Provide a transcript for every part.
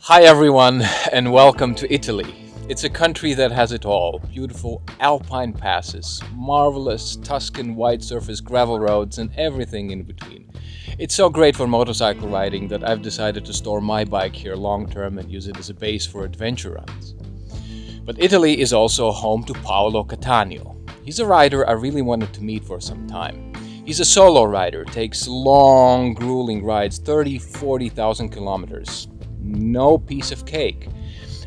Hi everyone, and welcome to Italy. It's a country that has it all. Beautiful alpine passes, marvelous Tuscan white surface gravel roads, and everything in between. It's so great for motorcycle riding that I've decided to store my bike here long term and use it as a base for adventure runs. But Italy is also home to Paolo Cattaneo. He's a rider I really wanted to meet for some time. He's a solo rider, takes long, grueling rides, 40,000 kilometers. No piece of cake.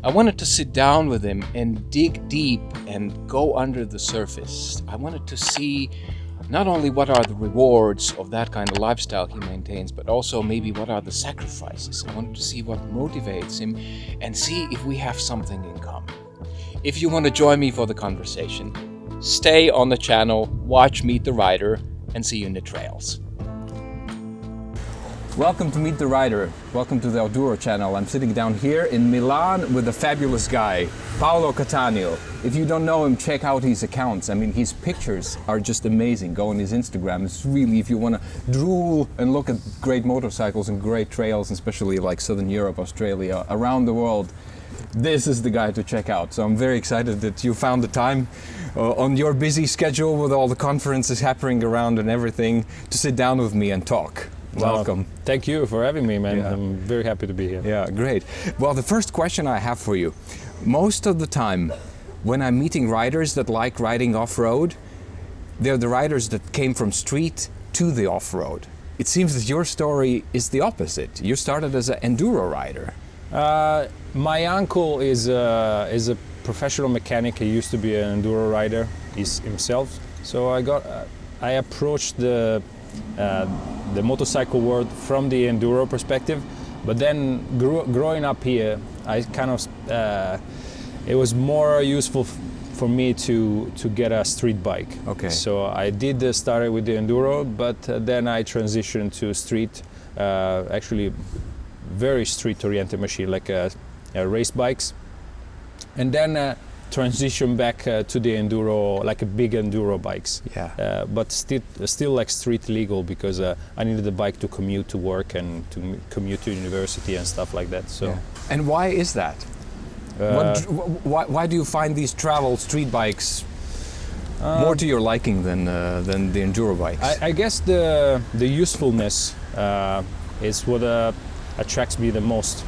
I wanted to sit down with him and dig deep and go under the surface. I wanted to see not only what are the rewards of that kind of lifestyle he maintains, but also maybe what are the sacrifices. I wanted to see what motivates him and see if we have something in common. If you want to join me for the conversation, stay on the channel, watch Meet the Rider, and see you in the trails. Welcome to Meet the Rider. Welcome to the OUTDURO channel. I'm sitting down here in Milan with a fabulous guy, Paolo Cattaneo. If you don't know him, check out his accounts. I mean, his pictures are just amazing. Go on his Instagram. It's really, if you want to drool and look at great motorcycles and great trails, especially like Southern Europe, Australia, around the world, this is the guy to check out. So I'm very excited that you found the time on your busy schedule with all the conferences happening around and everything to sit down with me and talk. Welcome. Thank you for having me, man. Yeah. I'm very happy to be here. Yeah, great. Well, the first question I have for you, most of the time when I'm meeting riders that like riding off-road, they're the riders that came from street to the off-road. It seems that your story is the opposite. You started as an enduro rider. My uncle is a professional mechanic. He used to be an enduro rider himself. So I approached the motorcycle world from the enduro perspective, but then growing up here, I kind of it was more useful for me to get a street bike. Okay. So I did start with the enduro, but then I transitioned to street, actually very street-oriented machine, like race bikes, and then transition back to the enduro, like a big enduro bikes. Yeah. But still like street legal, because I needed the bike to commute to work and to commute to university and stuff like that. So. Yeah. And why is that? Why do you find these travel street bikes more to your liking than the enduro bikes? I guess the usefulness is what attracts me the most.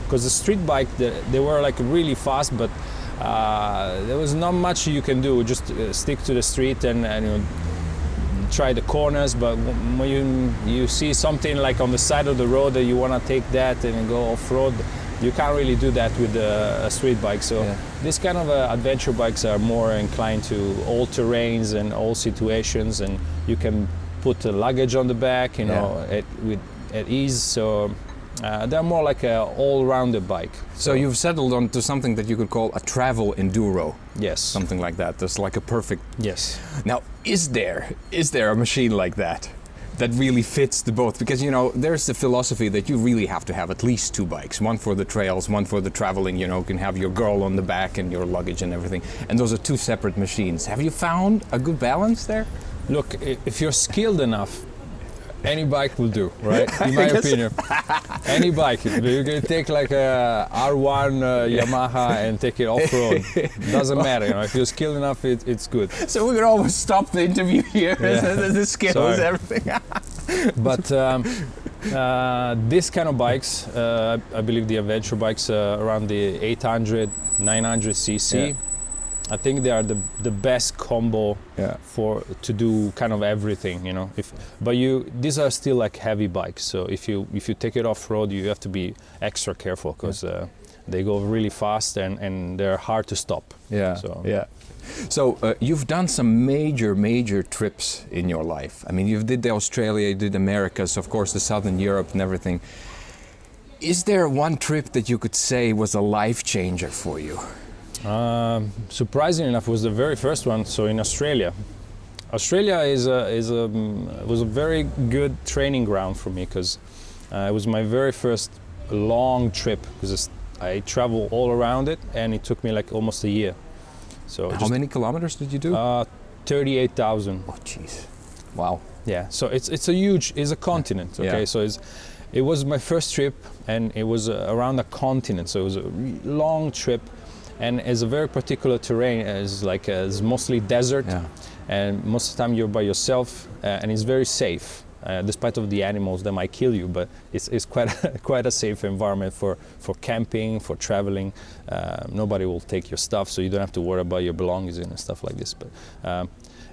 Because the street bike, they were like really fast, but there was not much you can do. Just stick to the street and you know, try the corners. But when you see something like on the side of the road that you want to take that and go off-road, you can't really do that with a street bike. So yeah. This kind of adventure bikes are more inclined to all terrains and all situations, and you can put the luggage on the back, you know, at ease. So. They're more like an all-rounded bike. So you've settled onto something that you could call a travel enduro. Yes. Something like that. That's like a perfect... Yes. Now, is there a machine like that really fits the both? Because, you know, there's the philosophy that you really have to have at least two bikes. One for the trails, one for the traveling, you know, you can have your girl on the back and your luggage and everything. And those are two separate machines. Have you found a good balance there? Look, if you're skilled enough, any bike will do, right? In my opinion. Any bike. You can take like a R1 Yamaha and take it off-road. Doesn't matter, you know. If you're skilled enough, it's good. So we could almost stop the interview here. Yeah. The skills, everything. But this kind of bikes, I believe the adventure bikes around the 800, 900 cc. Yeah. I think they are the best combo to do kind of everything, you know. But these are still like heavy bikes, so if you take it off road, you have to be extra careful, because they go really fast and they're hard to stop. Yeah. So you've done some major trips in your life. I mean, you did the Australia, you did Americas, of course, the Southern Europe and everything. Is there one trip that you could say was a life changer for you? Surprisingly enough, was the very first one. So in Australia was a very good training ground for me, because it was my very first long trip, because I traveled all around it, and it took me like almost a year. So how many kilometers did you do? 38,000. Oh, jeez! Wow. Yeah. So it's a continent. Okay. Yeah. So It was my first trip, and it was around a continent, so it was a long trip, and it's a very particular terrain. It's mostly desert, and most of the time you're by yourself, and it's very safe. Despite of the animals that might kill you, but it's quite a safe environment for camping, for traveling. Nobody will take your stuff, so you don't have to worry about your belongings and stuff like this. But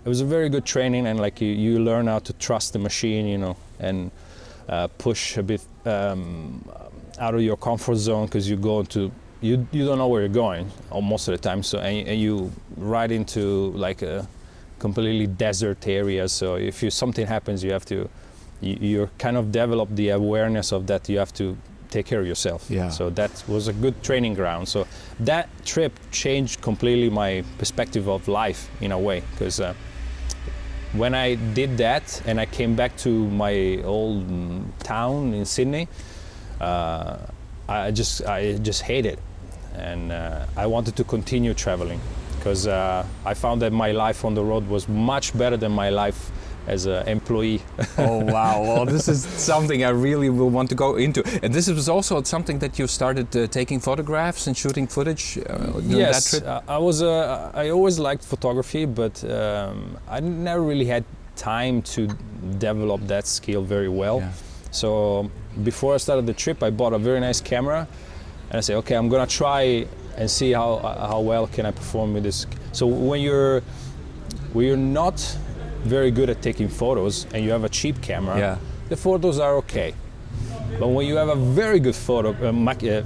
it was a very good training, and like you learn how to trust the machine, you know, and push a bit out of your comfort zone, because you don't know where you're going most of the time. So and you ride into like a completely desert area, so if something happens, you kind of develop the awareness of that you have to take care of yourself. So that was a good training ground. So that trip changed completely my perspective of life in a way, because when I did that and I came back to my old town in Sydney, I just hated it, and I wanted to continue traveling, because I found that my life on the road was much better than my life as an employee. Oh wow, well this is something I really will want to go into. And this was also something that you started taking photographs and shooting footage during that trip? Yes, I always liked photography, but I never really had time to develop that skill very well. So before I started the trip, I bought a very nice camera, and I said, okay, I'm gonna try and see how well can I perform with this. So when you're not very good at taking photos and you have a cheap camera, the photos are okay. But when you have a very good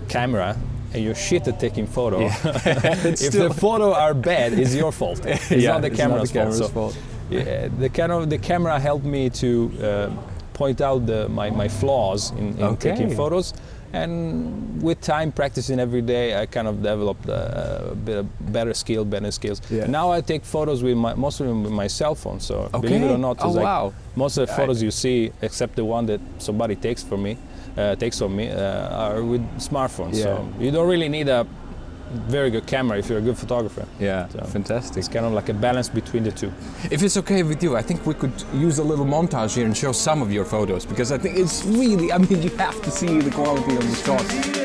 camera and you're shit at taking photos, if the photos are bad, it's your fault. It's not the camera's fault. The camera helped me to point out my flaws in taking photos. And with time, practicing every day, I kind of developed a bit of better skills. Now I take photos mostly with my cell phone. So believe it or not, most of the photos you see, except the one that somebody takes of me, are with smartphones. So you don't really need a very good camera if you're a good photographer. So fantastic. It's kind of like a balance between the two. If it's okay with you, I think we could use a little montage here and show some of your photos, because I think it's really, I mean, you have to see the quality of the shots.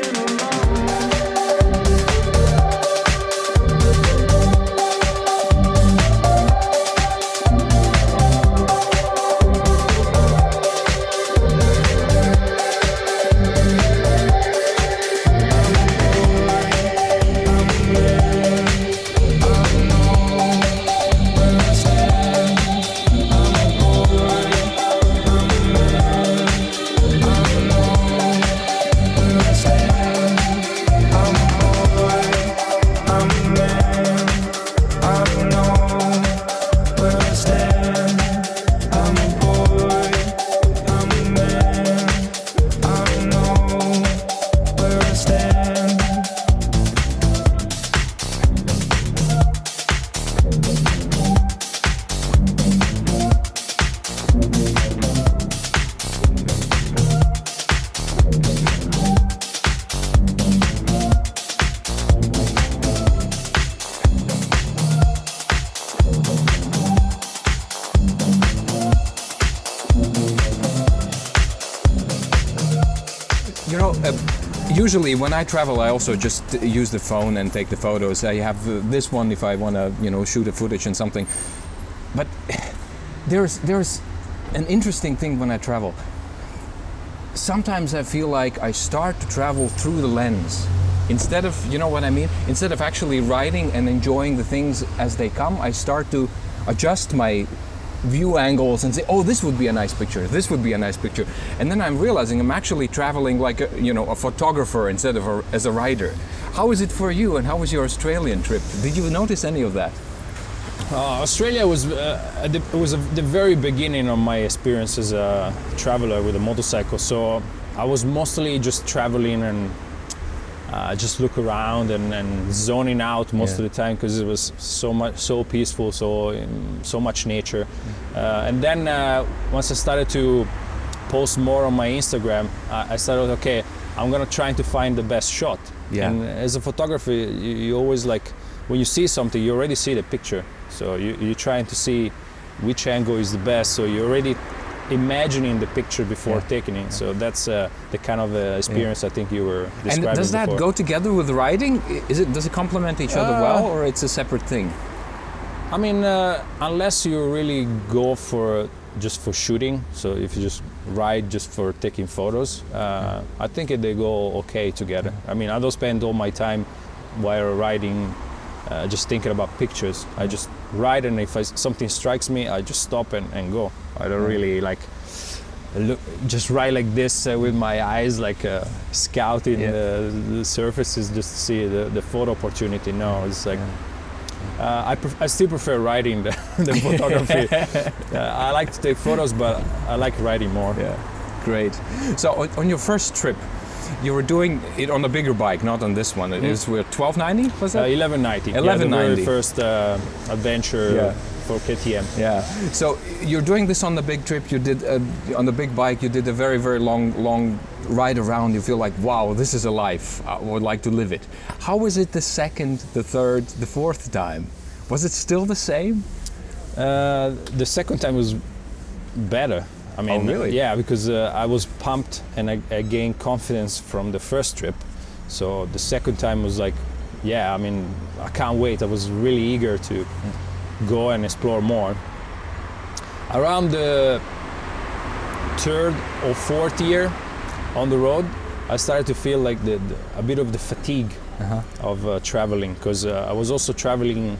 Usually when I travel, I also just use the phone and take the photos. I have this one if I want to, shoot a footage and something. But there's an interesting thing when I travel. Sometimes I feel like I start to travel through the lens. Instead of, you know what I mean? Instead of actually writing and enjoying the things as they come, I start to adjust my view angles and say, oh, this would be a nice picture, this would be a nice picture. And then I'm realizing I'm actually traveling like a photographer instead of as a writer. How is it for you, and how was your Australian trip? Did you notice any of that? Australia was the very beginning of my experience as a traveler with a motorcycle. So I was mostly just traveling and just look around and zoning out most of the time, because it was so peaceful, so much nature. And then once I started to post more on my Instagram, I started, okay, I'm gonna try to find the best shot. And as a photographer, you always like, when you see something, you already see the picture. So you're trying to see which angle is the best. So you already imagining the picture before taking it. So that's the kind of experience I think you were describing. And does that before. go together with riding? Does it complement each other well, or it's a separate thing? I mean, unless you really go for just for shooting, so if you just ride just for taking photos, I think they go okay together. I mean, I don't spend all my time while riding just thinking about pictures. I just ride, and if something strikes me, I just stop and go. I don't really like just ride like this with my eyes, like scouting the surfaces just to see the photo opportunity. No, it's like I still prefer riding the photography. I like to take photos, but I like riding more. Yeah, great. So on your first trip, you were doing it on a bigger bike, not on this one. It is with 1290, was that? 1190. 1190. Yeah, the very first adventure for KTM. Yeah. So you're doing this on the big trip. You did on the big bike. You did a very, very long ride around. You feel like, wow, this is a life. I would like to live it. How was it the second, the third, the fourth time? Was it still the same? The second time was better. I mean, really? Yeah, because I was pumped and I gained confidence from the first trip. So the second time was like, yeah, I mean, I can't wait. I was really eager to go and explore more. Around the third or fourth year on the road, I started to feel like a bit of the fatigue of traveling, because I was also traveling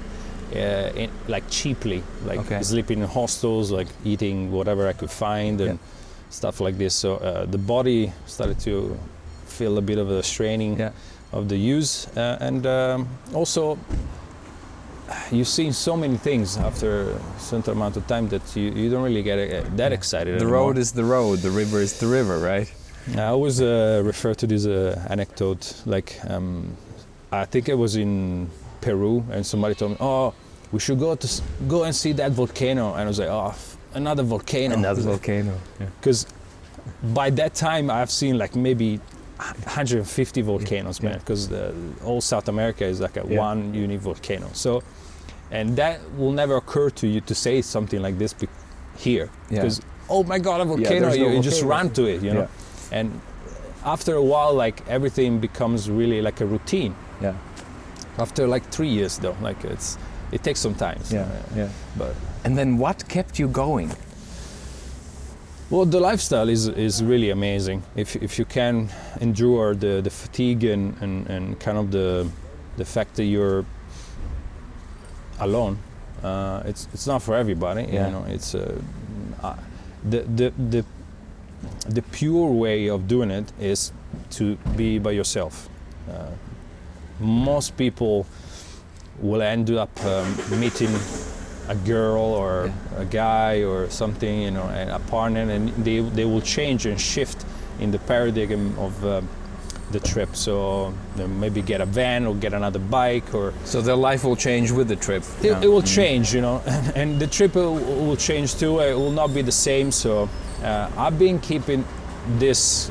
like cheaply, like sleeping in hostels, like eating whatever I could find and stuff like this. So the body started to feel a bit of a straining of the use, and also you've seen so many things after a certain amount of time that you don't really get that excited The anymore. road is the road, the river is the river, right? I always refer to this anecdote, like I think it was in Peru, and somebody told me, "Oh, we should go and see that volcano," and I was like, "Oh, another volcano." Another volcano. Because by that time I've seen like maybe 150 volcanoes, man. Because all South America is like a one unique volcano. So, and that will never occur to you to say something like this here, because oh my God, a volcano! You just run to it, you know. And after a while, like everything becomes really like a routine. Yeah. After like 3 years, though, like it takes some time. So, But and then what kept you going? well, the lifestyle is really amazing. If you can endure the fatigue and kind of the fact that you're alone, it's not for everybody. You know, it's the pure way of doing it is to be by yourself. Most people will end up meeting a girl or a guy or something, you know, and a partner, and they will change and shift in the paradigm of the trip. So they maybe get a van or get another bike, or So their life will change with the trip. it will change, you know, and the trip will change too. It will not be the same. So I've been keeping this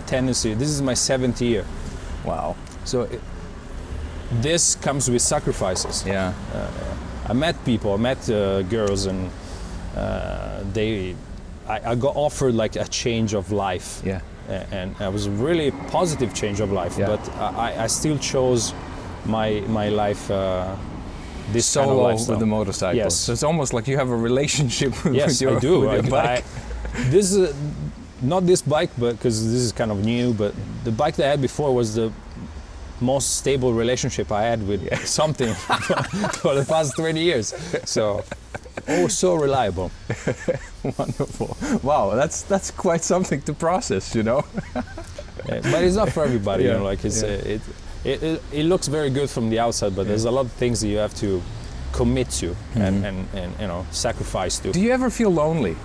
tendency. This is my 7th year. Wow. So this comes with sacrifices. Yeah. I met people, I met girls, and I got offered like a change of life. Yeah. And it was a really positive change of life, but I still chose my life, this Solo kind of lifestyle. with the motorcycle. Yes. So it's almost like you have a relationship with Yes, your, I do. with your bike. This is not this bike, but because this is kind of new, but the bike that I had before was the most stable relationship I had with something for the past 20 years. So, so reliable. Wonderful. Wow, that's quite something to process, you know. But it's not for everybody, you know. Like it looks very good from the outside, but there's a lot of things that you have to commit to and you know, sacrifice to. Do you ever feel lonely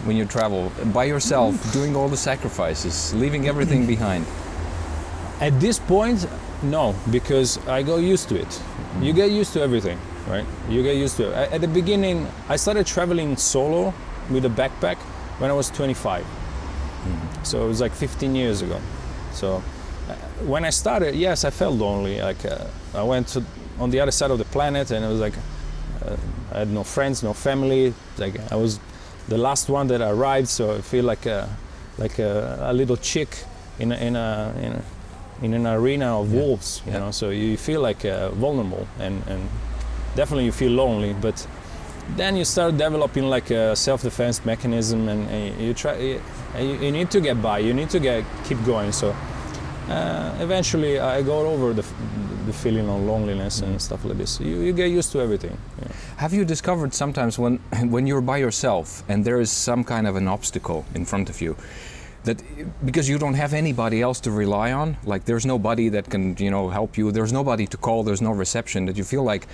when you travel by yourself, doing all the sacrifices, leaving everything behind? At this point, no, because I got used to it. You get used to everything, right? You get used to it. At the beginning, I started traveling solo with a backpack when I was 25. So it was like 15 years ago. So when I started, yes, I felt lonely. Like I went on the other side of the planet, and it was like I had no friends, no family. Like I was the last one that arrived, so I feel like a little chick in an arena of wolves, you know. So you feel like vulnerable, and definitely you feel lonely. But then you start developing like a self-defense mechanism, and you try. You need to get by. You need to keep going. So eventually, I got over the feeling of loneliness and stuff like this. You get used to everything. You know. Have you discovered sometimes when you're by yourself and there is some kind of an obstacle in front of you, that because you don't have anybody else to rely on, like there's nobody that can, you know, help you, there's nobody to call, there's no reception, that you feel like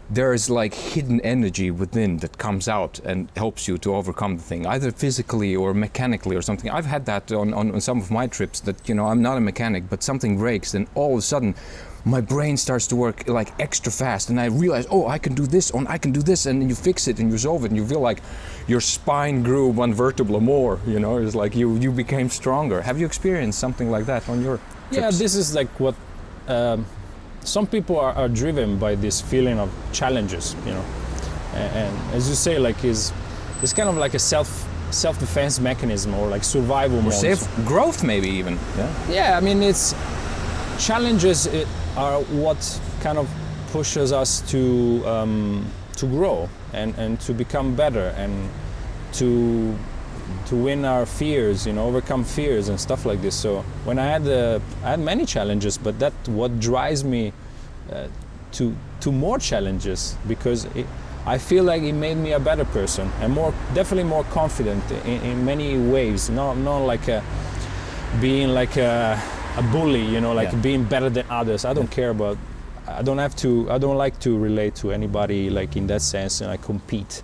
there is like hidden energy within that comes out and helps you to overcome the thing, either physically or mechanically or something. I've had that on some of my trips, that, you know, I'm not a mechanic, but something breaks, and all of a sudden my brain starts to work like extra fast, and I realize, oh, I can do this, and you fix it and you resolve it, and you feel like your spine grew 1 vertebra more, you know. It's like you became stronger. Have you experienced something like that on your trips? Yeah, this is like what some people are driven by this feeling of challenges, you know, and as you say, like it's kind of like a self-defense mechanism, or like survival mode. Safe growth, maybe even. Yeah, I mean, it's challenges are what kind of pushes us to grow and to become better, and to win our fears, you know, overcome fears and stuff like this. So when I had many challenges, but that's what drives me to more challenges, because I feel like it made me a better person, and definitely more confident in many ways. Not like being like a bully, you know, like being better than others. I don't care about. I don't like to relate to anybody like in that sense, and I compete.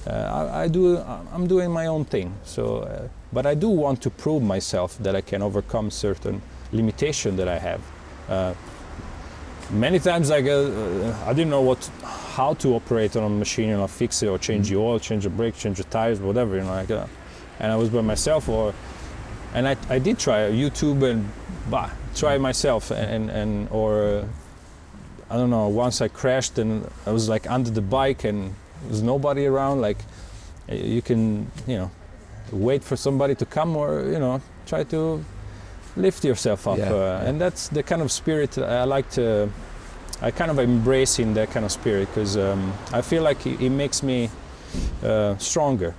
I'm doing my own thing. So, but I do want to prove myself that I can overcome certain limitation that I have. Many times, like I didn't know how to operate on a machine, you know, fix it or change the oil, change the brake, change the tires, whatever, you know. Like, and I was by myself, and I did try YouTube and try myself, or I don't know. Once I crashed and I was like under the bike and there's nobody around. Like you can, you know, wait for somebody to come, or, you know, try to lift yourself up. And that's the kind of spirit I like to. I kind of embrace in that kind of spirit, because I feel like it makes me stronger.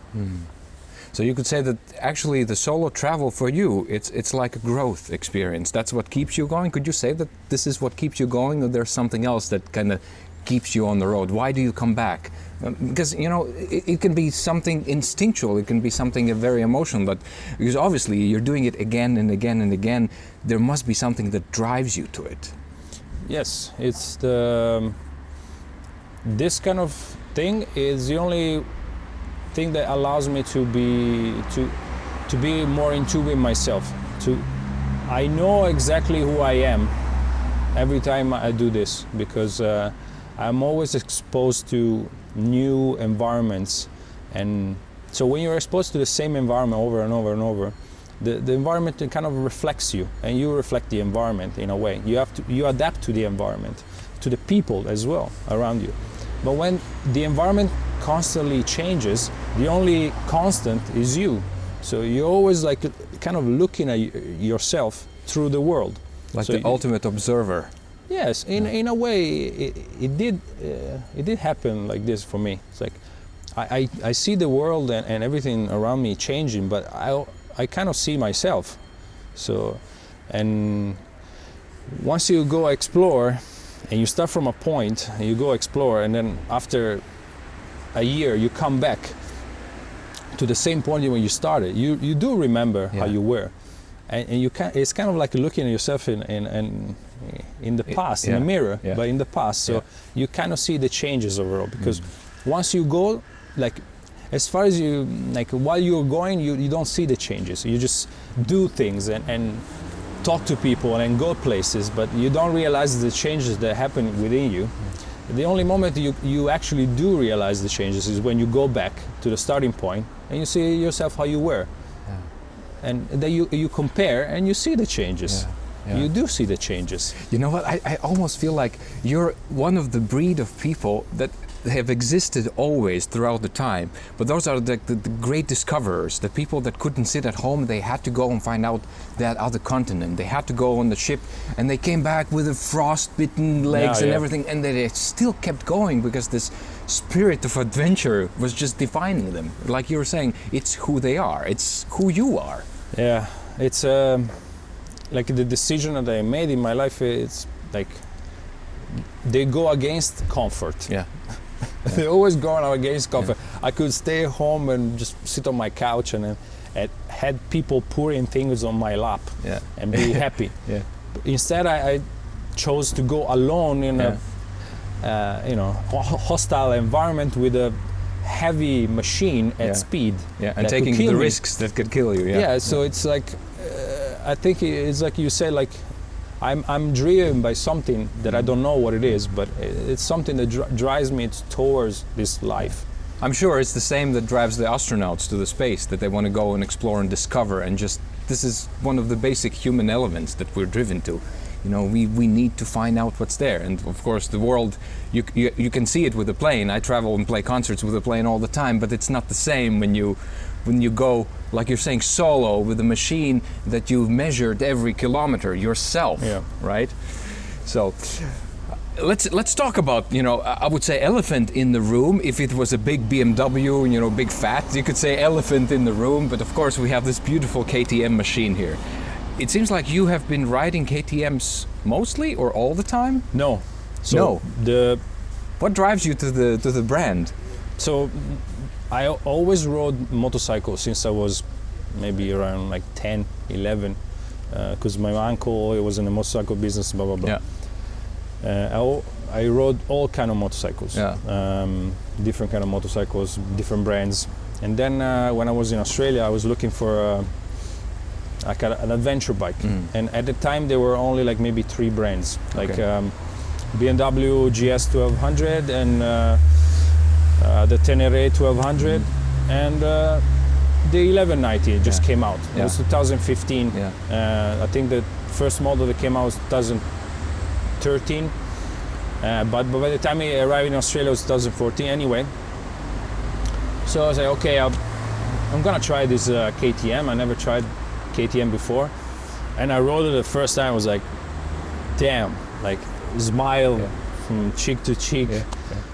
So you could say that actually the solo travel for you, it's like a growth experience. That's what keeps you going. Could you say that this is what keeps you going, or there's something else that kind of keeps you on the road? Why do you come back? Because, you know, it can be something instinctual, it can be something very emotional, but because obviously you're doing it again and again and again, there must be something that drives you to it. Yes, it's this kind of thing is the only thing that allows me to be more in tune with myself. I know exactly who I am every time I do this, because I'm always exposed to new environments, and so when you're exposed to the same environment over and over and over, the environment kind of reflects you, and you reflect the environment in a way. You adapt to the environment, to the people as well around you. But when the environment constantly changes, the only constant is you. So you're always like kind of looking at yourself through the world. Like the ultimate observer. Yes, in a way, it did happen like this for me. It's like I see the world and everything around me changing, but I kind of see myself. So, and once you go explore, and you start from a point, and you go explore, and then after a year you come back to the same point when you started, you do remember how you were, and you can. It's kind of like looking at yourself in the past, in the mirror, but in the past. So you kind of see the changes overall, because once you go, like, as far as you, like, while you're going, you don't see the changes. You just do things and talk to people and go places, but you don't realize the changes that happen within you. The only moment you actually do realize the changes is when you go back to the starting point and you see yourself how you were. And then you compare and you see the changes. You do see the changes. You know what, I almost feel like you're one of the breed of people that have existed always throughout the time, but those are the great discoverers, the people that couldn't sit at home. They had to go and find out that other continent. They had to go on the ship, and they came back with the frost-bitten legs and everything, and they still kept going because this spirit of adventure was just defining them. Like you were saying, it's who they are. It's who you are. Yeah, it's like the decision that I made in my life. It's like they go against comfort. Yeah. They always go against comfort. Yeah. I could stay home and just sit on my couch and had people pouring things on my lap and be happy. Yeah. Instead, I chose to go alone in a hostile environment with a heavy machine at speed. Yeah, and taking the risks that could kill you. Yeah. So it's like I think it's like you said, like I'm driven by something that I don't know what it is, but it's something that drives me towards this life. I'm sure it's the same that drives the astronauts to the space, that they want to go and explore and discover, and just this is one of the basic human elements that we're driven to. You know, we need to find out what's there, and of course the world, you can see it with a plane. I travel and play concerts with a plane all the time, but it's not the same when you go, like you're saying, solo with a machine that you've measured every kilometer yourself, right? So let's talk about, you know, I would say elephant in the room. If it was a big BMW, you know, big fat, you could say elephant in the room, but of course we have this beautiful KTM machine here. It seems like you have been riding KTMs mostly or all the time? No. So what drives you to the brand? So I always rode motorcycles since I was maybe around like 10, 11, because my uncle, he was in the motorcycle business, blah, blah, blah. Yeah. I rode all kind of motorcycles, different kind of motorcycles, different brands. And then when I was in Australia, I was looking for like an adventure bike. And at the time there were only like maybe 3 brands, like BMW GS 1200 and the Tenere 1200 and the 1190 just came out. It was 2015. I think the first model that came out was 2013, but by the time I arrived in Australia it was 2014 anyway. So I was like, okay, I'm gonna try this KTM. I never tried KTM before, and I rode it the first time. I was like, damn, like smile from cheek to cheek,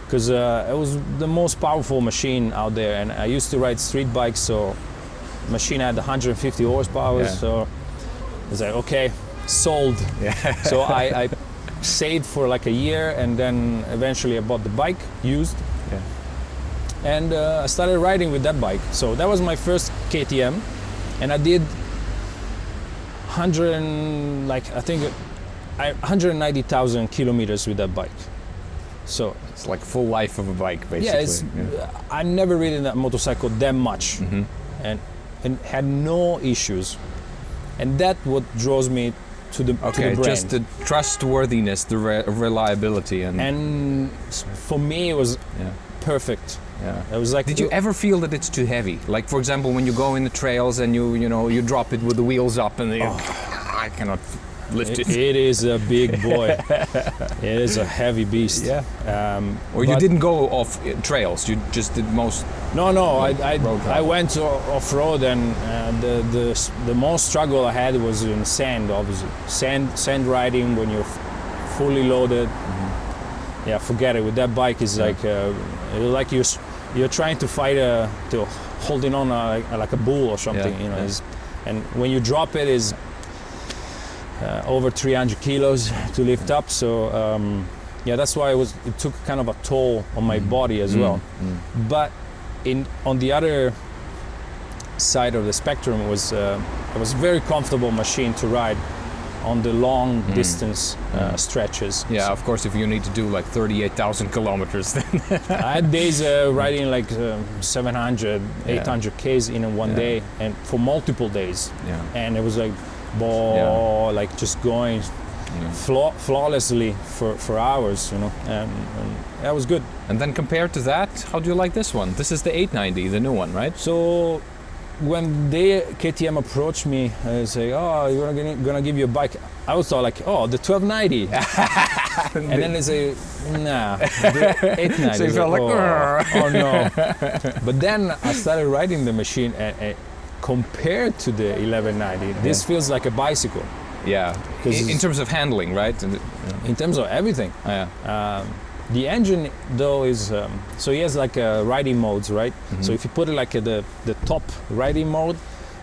because it was the most powerful machine out there. And I used to ride street bikes, so machine had 150 horsepower. So I was like, okay, sold. So I saved for like a year, and then eventually I bought the bike used, and I started riding with that bike. So that was my first KTM, and I did 190,000 kilometers with that bike. So it's like full life of a bike, basically. I never ridden that motorcycle that much, and had no issues, and that what draws me to the brand. Just the trustworthiness, the reliability, and for me it was perfect. It was like. Did you ever feel that it's too heavy? Like, for example, when you go in the trails and you drop it with the wheels up and I cannot lift it. It is a big boy. It is a heavy beast. Or you didn't go off trails. You just did most. No. I went off road, and the most struggle I had was in sand. Obviously, sand riding when you're fully loaded. Yeah, forget it. With that bike, it's like you're trying to fight to holding on like a bull or something. And when you drop it, is over 300 kilos to lift up. So that's why it took kind of a toll on my body as well. But on the other side of the spectrum, it was a very comfortable machine to ride on the long distance stretches. Yeah, of course, if you need to do like 38,000 kilometers, then I had days riding like 700, 800 Ks in one day, and for multiple days. And it was like, like just going flawlessly for hours, and that was good. And then compared to that, how do you like this one? This is the 890, the new one, right? So when KTM approached me and say, "Oh, we're gonna give you a bike," I was thought like, oh, the 1290. And then they say, nah, the 890. So you felt like, oh no. But then I started riding the machine, and compared to the 1190, this feels like a bicycle. Yeah, in terms of handling, right? In terms of everything. Yeah. The engine though is, so he has like riding modes, right? So if you put it like the top riding mode,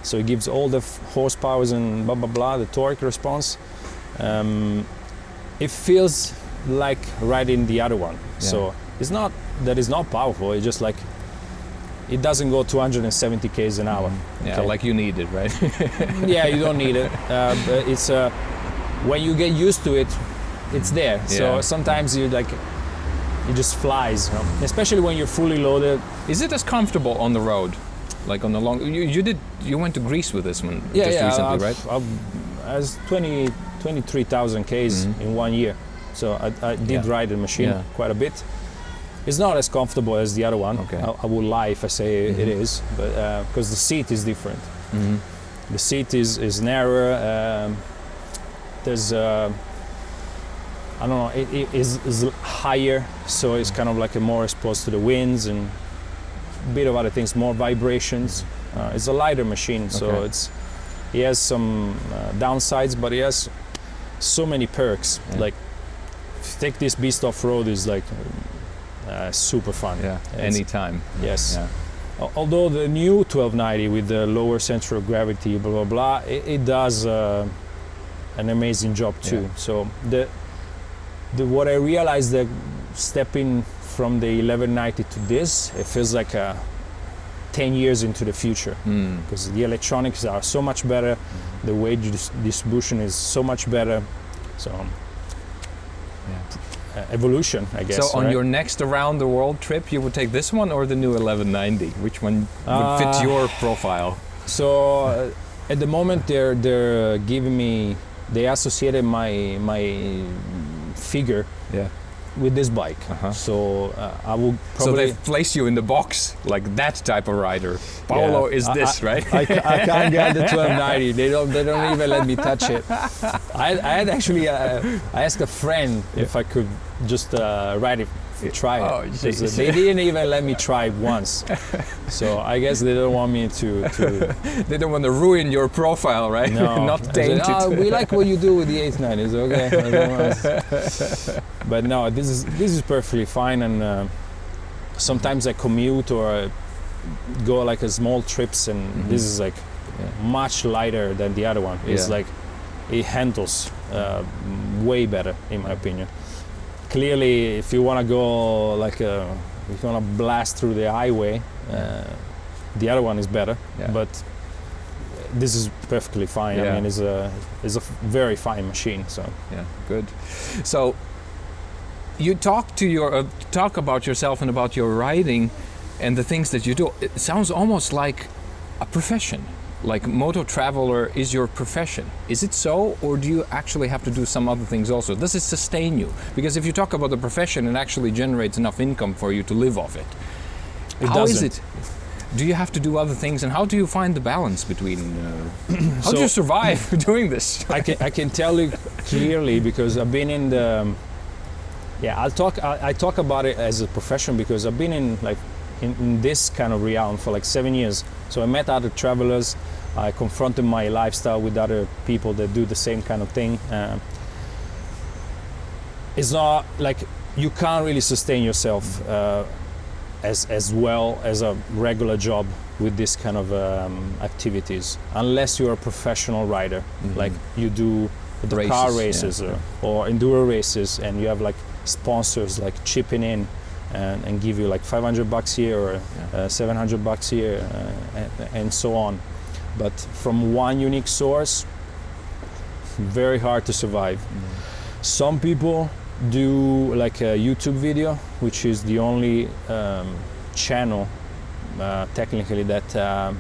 so it gives all the horsepower and blah blah blah, the torque response. It feels like riding the other one. Yeah. So it's not that it's not powerful. It's just like it doesn't go 270 k's an hour. Yeah, like you need it, right? Yeah, you don't need it. But it's when you get used to it, it's there. Yeah. So sometimes you like it just flies, you know? Especially when you're fully loaded. Is it as comfortable on the road, like on the long? You went to Greece with this one just recently, right? I was 23,000 k's in 1 year, so I did ride the machine quite a bit. It's not as comfortable as the other one. Okay. I would lie if I say it is, but because the seat is different. The seat is narrower. There's I don't know. It is higher, so it's kind of like a more exposed to the winds and a bit of other things, more vibrations. It's a lighter machine, so it has some downsides, but it has so many perks. Like, if you take this beast off road, is like super fun. Yeah, anytime. Yes. Yeah. Although the new 1290 with the lower center of gravity, blah blah blah, it does an amazing job too. Yeah. So what I realized that stepping from the 1190 to this, it feels like 10 years into the future, because the electronics are so much better, the weight distribution is so much better. So evolution, I guess. So on your next around the world trip, you would take this one or the new 1190? Which one would fit your profile? So at the moment they're giving me, they associated my figure with this bike. So I will probably... So they've placed you in the box, like that type of rider. Paolo is this, right? I can't get the 1290. They don't even let me touch it. I had actually I asked a friend if I could just ride it, try it. Because they didn't even let me try once. So I guess they don't want me to They don't want to ruin your profile, right? No. Not taint it. We like what you do with the 890s, okay? But no, this is perfectly fine, and sometimes I commute or go like a small trips, and this is like much lighter than the other one. It's like it handles way better, in my opinion. Clearly, if you want to go like if you want to blast through the highway, the other one is better. But this is perfectly fine. I mean, it's a very fine machine. So Good. So you talk about yourself and about your riding and the things that you do. It sounds almost like a profession. Like moto traveler is your profession. Is it so, or do you actually have to do some other things also? Does it sustain you? Because if you talk about the profession, it actually generates enough income for you to live off it. How is it? Do you have to do other things, and how do you find the balance between? How do you survive doing this? I can tell you clearly, because I've been in the. I talk about it as a profession because I've been in this kind of realm for like 7 years. So I met other travelers, I confronted my lifestyle with other people that do the same kind of thing. It's not like you can't really sustain yourself as well as a regular job with this kind of activities, unless you're a professional rider, like you do the races, car races or enduro races, and you have like sponsors like chipping in and give you like $500 here or $700 here and so on. But from one unique source, very hard to survive. Some people do like a YouTube video, which is the only channel technically that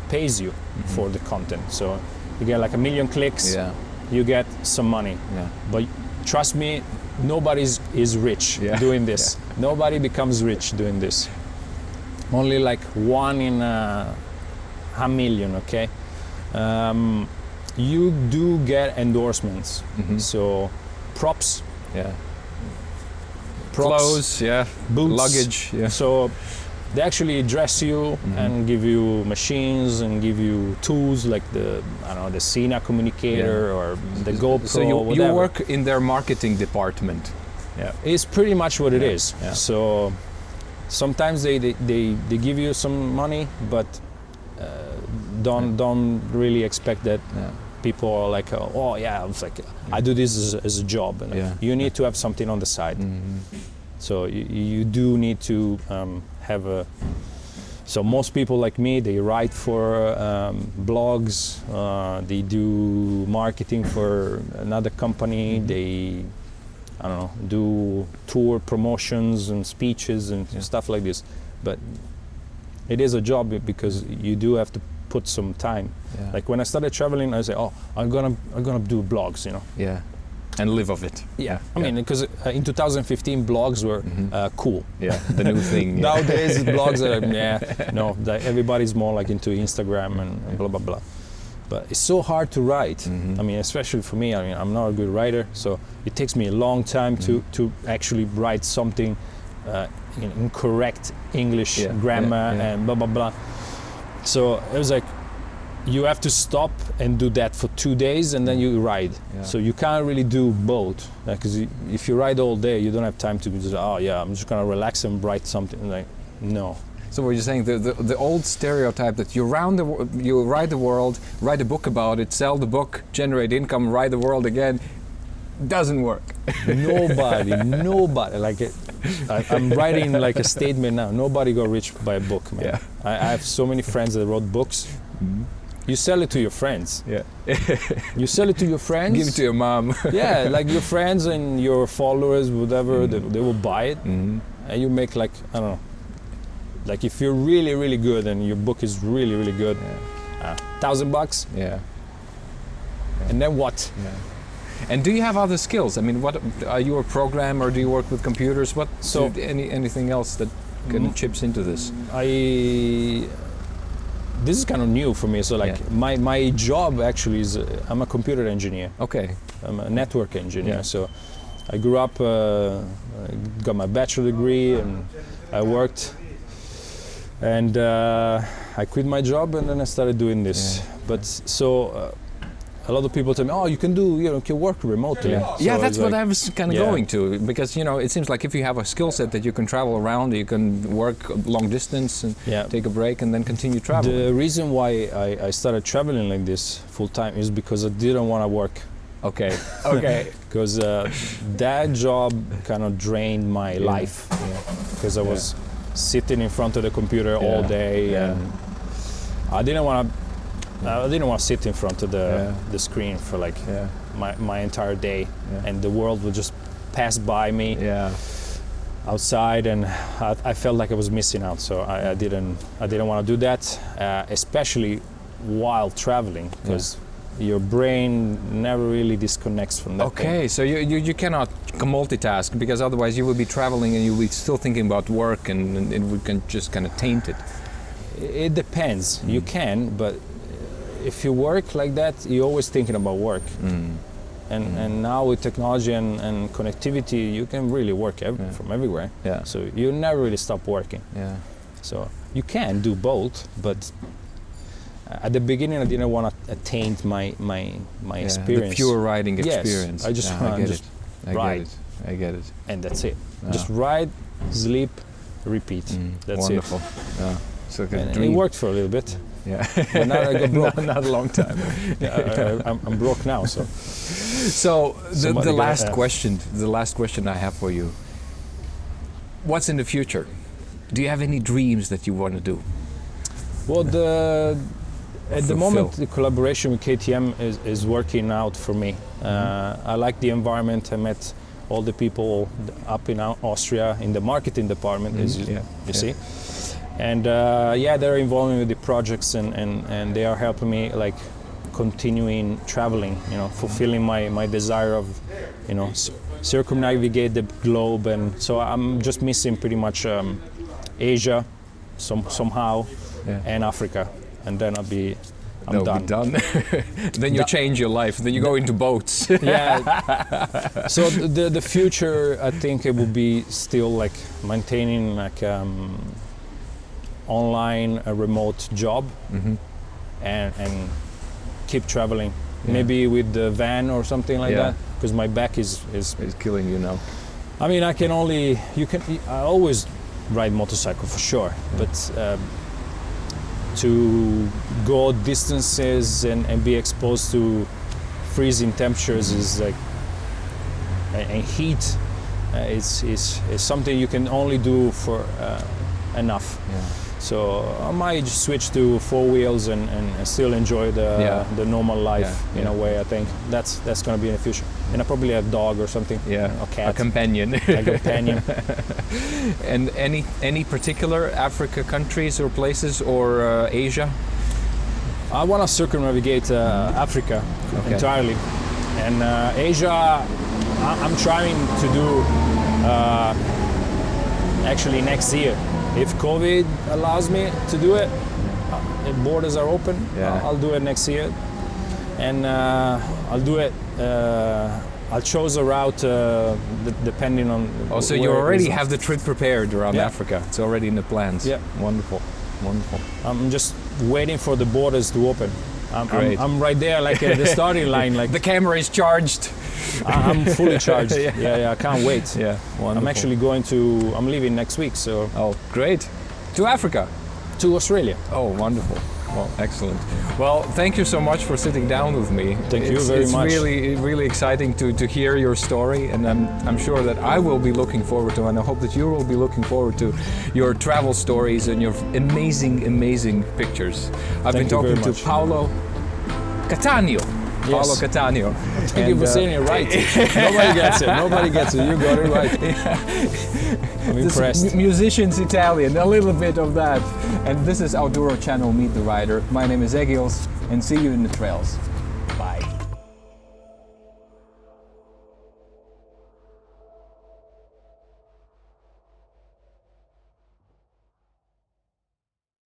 pays you for the content. So you get like 1 million clicks, you get some money. But trust me, nobody is rich doing this. Nobody becomes rich doing this. Only like 1 in 1 million, okay? you do get endorsements. Mm-hmm. So props, Yeah. props, Clothes, yeah. boots, Luggage, yeah. So they actually dress you and give you machines and give you tools like the the Sina communicator or the GoPro. So you whatever. work in their marketing department. Yeah. It's pretty much what it is. Yeah. So sometimes they give you some money, but don't really expect that. Yeah. People are like, oh yeah, it's like I do this as a job, and Yeah. you need to have something on the side. Mm-hmm. So you do need to have a. So most people like me, they write for blogs, they do marketing for another company, they, I don't know, do tour promotions and speeches and stuff like this. But it is a job because you do have to put some time. Yeah. Like when I started traveling, I say, oh, I'm gonna do blogs, you know. Yeah. And live of it. Yeah. I mean, because in 2015 blogs were cool. Yeah. The new thing. Yeah. Nowadays blogs are everybody's more like into Instagram and blah blah blah. But it's so hard to write. I mean, especially for me. I mean, I'm not a good writer, so it takes me a long time to actually write something in correct English grammar and blah blah blah. So it was like you have to stop and do that for 2 days and then you ride. Yeah. So you can't really do both, because if you ride all day, you don't have time to just, I'm just gonna relax and write something. Like, no. So what you're saying, the old stereotype that you ride the world, write a book about it, sell the book, generate income, ride the world again, doesn't work. Nobody. Like I'm writing like a statement now. Nobody got rich by a book, man. Yeah. I have so many friends that wrote books. You sell it to your friends. Yeah. You sell it to your friends. Give it to your mom. Yeah, like your friends and your followers, whatever, they will buy it, and you make like, I don't know, like if you're really, really good and your book is really, really good, $1,000. Yeah. And then what? Yeah. And do you have other skills? I mean, what are you a programmer? Do you work with computers? What? So anything else that kind of chips into this? This is kind of new for me. So like my job actually is I'm a computer engineer. Okay. I'm a network engineer. Yeah. So I grew up, got my bachelor degree, and I worked. And I quit my job and then I started doing this. Yeah. But so. A lot of people tell me, "Oh, you can work remotely." Yeah, so that's what like, I was kind of going to, because it seems like if you have a skill set that you can travel around, you can work long distance and take a break and then continue traveling. The reason why I started traveling like this full time is because I didn't want to work. Okay. Okay. Because that job kind of drained my life. Because I was sitting in front of the computer all day, and I didn't want to sit in front of the screen for like my entire day, and the world would just pass by me outside, and I felt like I was missing out. So I didn't want to do that, especially while traveling, because your brain never really disconnects from that. Okay, so you cannot multitask, because otherwise you will be traveling and you will be still thinking about work, and it would just kind of taint it. It depends. You can, but if you work like that, you're always thinking about work. And now with technology and connectivity, you can really work from everywhere. Yeah. So you never really stop working. Yeah. So you can do both, but at the beginning, I didn't want to taint my experience. The pure riding experience. Yes, I just want to just ride. I get it. And that's it. Just ride, sleep, repeat. That's wonderful. it. Yeah. So it worked for a little bit. Yeah. But now I got broke. Not a long time. I'm broke now. So the last question I have for you. What's in the future? Do you have any dreams that you want to do? Well, at the moment, the collaboration with KTM is working out for me. I like the environment. I met all the people up in Austria in the marketing department, as you see. And they're involving with the projects, and they are helping me like continuing traveling, fulfilling my desire of, circumnavigate the globe. And so I'm just missing pretty much Asia somehow and Africa, and then I'm done. Be done. Then you change your life. Then you go into boats. Yeah. So the future, I think it will be still like maintaining like online a remote job, and keep traveling. Yeah. Maybe with the van or something like that, because my back is It's killing you now. I mean, I always ride motorcycle for sure, but to go distances and be exposed to freezing temperatures is like, and heat, is something you can only do for enough. Yeah. So I might just switch to 4 wheels and still enjoy the normal life in a way. I think that's going to be in the future. And I probably have a dog or something. Yeah, a cat. a companion. A companion. And any particular Africa countries or places or Asia? I want to circumnavigate Africa entirely, and Asia. I'm trying to do actually next year. If COVID allows me to do it, if borders are open, I'll do it next year. And I'll do it, I'll choose a route depending on... Oh, so you already have the trip prepared around Africa. It's already in the plans. Yeah. Wonderful, wonderful. I'm just waiting for the borders to open. I'm right there, like at the starting line. Like the camera is charged. I'm fully charged. Yeah, I can't wait. Yeah, wonderful. I'm actually I'm leaving next week, so... Oh, great. To Africa? To Australia. Oh, wonderful. Well, excellent. Well, thank you so much for sitting down with me. Thank you very much. It's really, really exciting to hear your story, and I'm sure that I will be looking forward to, and I hope that you will be looking forward to your travel stories and your amazing, amazing pictures. I've been talking to Paolo Cattaneo. Yes. Paolo Cattaneo. Thank you for saying it right. Nobody gets it. Nobody gets it. You got it right. I'm impressed. Musician's Italian, a little bit of that. And this is OUTDURO channel Meet the Rider. My name is Egils, and see you in the trails.